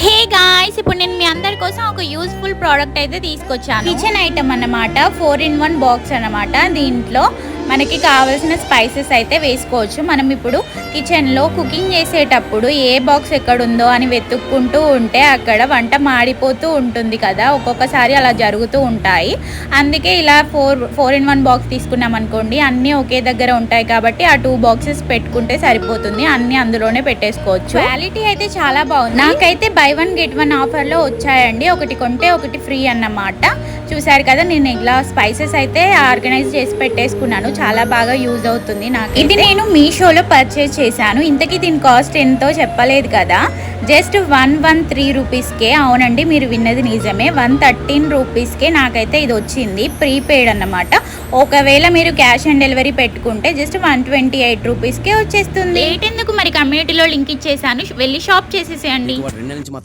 Hey guys, ఇప్పుడు నేను మీ అందరి కోసం ఒక యూస్ఫుల్ ప్రోడక్ట్ అయితే తీసుకొచ్చాను. కిచెన్ ఐటమ్ అన్నమాట, 4-in-1 బాక్స్ అన్నమాట. దీంట్లో మనకి కావాల్సిన స్పైసెస్ అయితే వేసుకోవచ్చు. మనం ఇప్పుడు కిచెన్లో కుకింగ్ చేసేటప్పుడు ఏ బాక్స్ ఎక్కడుందో అని వెతుక్కుంటూ ఉంటే అక్కడ వంట మాడిపోతూ ఉంటుంది కదా, ఒక్కొక్కసారి అలా జరుగుతూ ఉంటాయి. అందుకే ఇలా 4-in-1 బాక్స్ తీసుకున్నాం అనుకోండి, అన్నీ ఒకే దగ్గర ఉంటాయి కాబట్టి ఆ 2 బాక్సెస్ పెట్టుకుంటే సరిపోతుంది. అన్నీ అందులోనే పెట్టేసుకోవచ్చు. క్వాలిటీ అయితే చాలా బాగుంది. నాకైతే బై 1 గెట్ 1 ఆఫర్లో వచ్చాయండి. ఒకటి కొంటే ఒకటి ఫ్రీ అన్నమాట. చూసారు కదా, నేను ఇలా స్పైసెస్ అయితే ఆర్గనైజ్ చేసి పెట్టేసుకున్నాను. చాలా బాగా యూజ్ అవుతుంది నాకు. ఇది నేను మీషోలో పర్చేజ్ చేశాను. ఇంతకీ దీని కాస్ట్ ఎంతో చెప్పలేదు కదా, జస్ట్ 113 రూపీస్కే. అవునండి, మీరు విన్నది నిజమే, 113 రూపీస్కే నాకైతే ఇది వచ్చింది. ప్రీపెయిడ్ అన్నమాట. ఒకవేళ మీరు క్యాష్ ఆన్ డెలివరీ పెట్టుకుంటే జస్ట్ 128 రూపీస్కే వచ్చేస్తుంది. లేట్ ఎందుకు, మరి కమ్యూనిటీలో లింక్ ఇచ్చేసాను, వెళ్ళి షాప్ చేసేసేయండి.